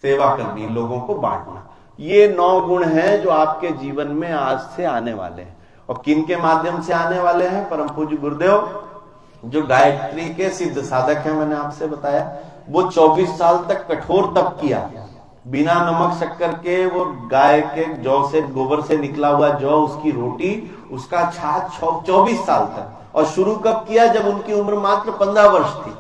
सेवा करनी, लोगों को बांटना। ये 9 गुण हैं जो आपके जीवन में आज से आने वाले हैं। और किन के माध्यम से आने वाले हैं? परम पूज्य गुरुदेव जो गायत्री के सिद्ध साधक हैं, मैंने आपसे बताया, वो 24 साल तक कठोर तप किया, बिना नमक शक्कर के, वो गाय के जौ से, गोबर से निकला हुआ जौ, उसकी रोटी, उसका छाछ 24 साल तक। और शुरू कब किया? जब उनकी उम्र मात्र 15 वर्ष थी।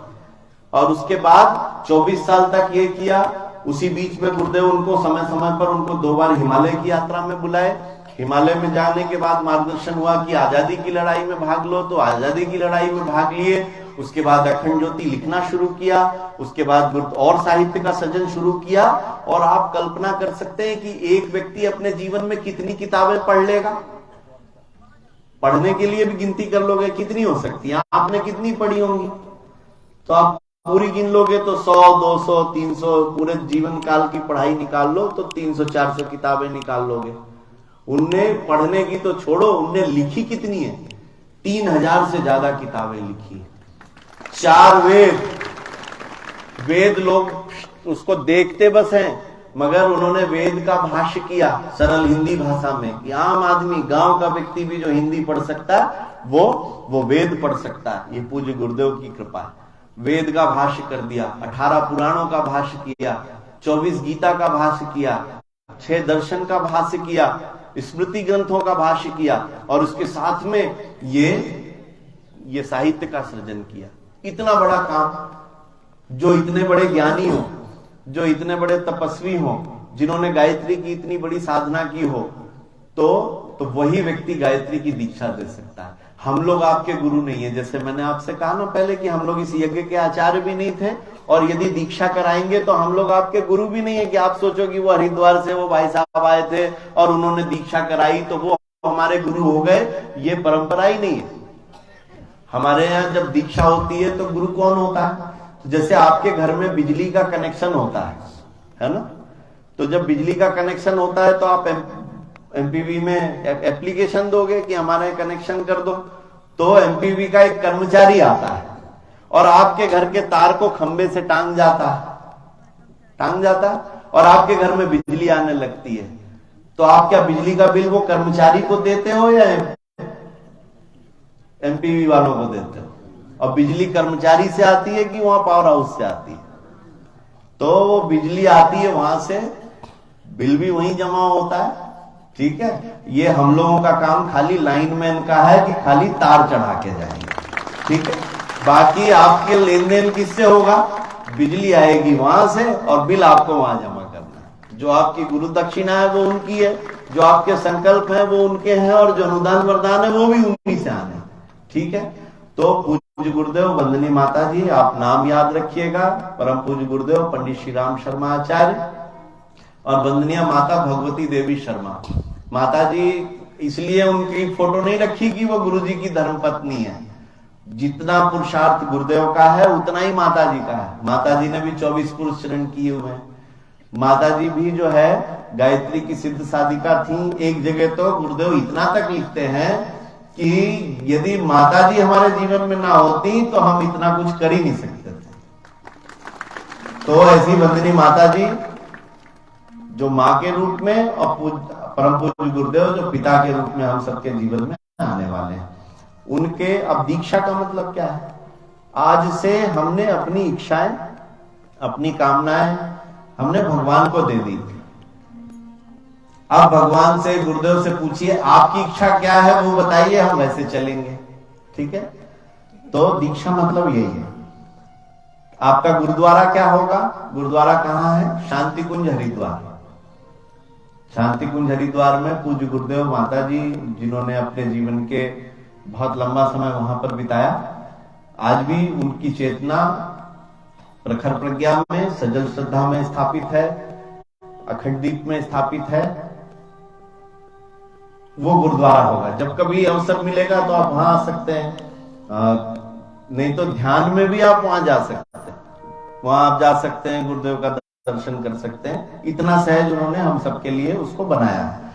और उसके बाद 24 साल तक ये किया। उसी बीच में गुरुदेव उनको समय समय पर उनको 2 बार हिमालय की यात्रा में बुलाए। हिमालय में जाने के बाद मार्गदर्शन हुआ कि आजादी की लड़ाई में भाग लो, तो आजादी की लड़ाई में भाग लिए। उसके बाद अखंड ज्योति लिखना शुरू किया। उसके बाद और साहित्य का सृजन शुरू किया। और आप कल्पना कर सकते हैं कि एक व्यक्ति अपने जीवन में कितनी किताबें पढ़ लेगा? पढ़ने के लिए भी गिनती कर लोगे कितनी हो सकती है? आपने कितनी पढ़ी होंगी? तो आप पूरी गिन लोगे तो 100, 200, 300, पूरे जीवन काल की पढ़ाई निकाल लो तो 300, 400 किताबें निकाल लोगे। उनने पढ़ने की तो छोड़ो, उनने लिखी कितनी है? 3000 से ज्यादा किताबें लिखी। 4 वेद लोग उसको देखते बस हैं, मगर उन्होंने वेद का भाष्य किया सरल हिंदी भाषा में कि आम आदमी, गांव का व्यक्ति भी जो हिंदी पढ़ सकता है वो वेद पढ़ सकता है। ये पूज्य गुरुदेव की कृपा है। वेद का भाष्य कर दिया, 18 पुराणों का भाष्य किया, 24 गीता का भाष्य किया, 6 दर्शन का भाष्य किया, स्मृति ग्रंथों का भाष्य किया, और उसके साथ में ये साहित्य का सृजन किया। इतना बड़ा काम, जो इतने बड़े ज्ञानी हो, जो इतने बड़े तपस्वी हो, जिन्होंने गायत्री की इतनी बड़ी साधना की हो, तो वही व्यक्ति गायत्री की दीक्षा दे सकता है। हम लोग आपके गुरु नहीं है। जैसे मैंने आपसे कहा ना पहले कि हम लोग इस यज्ञ के आचार्य भी नहीं थे, और यदि दीक्षा कराएंगे तो हम लोग आपके गुरु भी नहीं है कि आप सोचो कि वो हरिद्वार से वो भाई साहब आए थे और उन्होंने दीक्षा कराई तो वो हमारे गुरु हो गए। ये परंपरा ही नहीं है। हमारे यहाँ जब दीक्षा होती है तो गुरु कौन होता है? जैसे आपके घर में बिजली का कनेक्शन होता है ना? तो जब बिजली का कनेक्शन होता है तो आप एमपीवी में एप्लीकेशन दोगे कि हमारे कनेक्शन कर दो, तो एमपीवी का एक कर्मचारी आता है और आपके घर के तार को खंबे से टांग जाता है और आपके घर में बिजली आने लगती है। तो आप क्या बिजली का बिल वो कर्मचारी को देते हो या एमपीवी वालों को देते हो? और बिजली कर्मचारी से आती है कि वहां पावर हाउस से आती है? तो वो बिजली आती है वहां से, बिल भी वहीं जमा होता है। ठीक है, ये हम लोगों का काम खाली लाइनमैन का है कि खाली तार चढ़ा के जाएंगे। ठीक है, बाकी आपके लेन देन किससे होगा? बिजली आएगी वहां से और बिल आपको वहां जमा करना है। जो आपकी गुरु दक्षिणा है वो उनकी है, जो आपके संकल्प है वो उनके हैं, और जो अनुदान वरदान है वो भी उन्हीं से आने। ठीक है, तो पूज्य गुरुदेव वंदनीय माता जी, आप नाम याद रखिएगा, परम पूज्य गुरुदेव पंडित श्री राम शर्मा आचार्य और वंदनीय माता भगवती देवी शर्मा। माता जी इसलिए उनकी फोटो नहीं रखी कि वो गुरु जी की धर्मपत्नी है। जितना पुरुषार्थ गुरुदेव का है उतना ही माता जी का है। माता जी ने भी 24 पुरुष चरण किए हुए हैं। माता जी भी जो है गायत्री की सिद्ध साधिका थी। एक जगह तो गुरुदेव इतना तक लिखते हैं कि यदि माता जी हमारे जीवन में ना होती तो हम इतना कुछ कर ही नहीं सकते थे। तो ऐसी वंदनीय माता जी जो माँ के रूप में, और परम पूज्य गुरुदेव जो पिता के रूप में हम सबके जीवन में आने वाले हैं, उनके। अब दीक्षा का मतलब क्या है? आज से हमने अपनी इच्छाएं, अपनी कामनाएं हमने भगवान को दे दी। अब भगवान से, गुरुदेव से पूछिए आपकी इच्छा क्या है, वो बताइए, हम वैसे चलेंगे। ठीक है, तो दीक्षा मतलब यही है। आपका गुरुद्वारा क्या होगा? गुरुद्वारा कहाँ है? शांति कुंज हरिद्वार। शांति कुंज हरिद्वार में पूज्य गुरुदेव माता जी, जिन्होंने अपने जीवन के बहुत लंबा समय वहां पर बिताया, आज भी उनकी चेतना प्रखर प्रज्ञा में, सजल श्रद्धा में स्थापित है, अखंड दीप में स्थापित है। वो गुरुद्वारा होगा। जब कभी अवसर मिलेगा तो आप वहां आ सकते हैं, नहीं तो ध्यान में भी आप वहां जा सकते हैं। वहां आप जा सकते हैं, गुरुदेव का दर्शन कर सकते हैं। इतना सहज उन्होंने हम सबके लिए उसको बनाया है।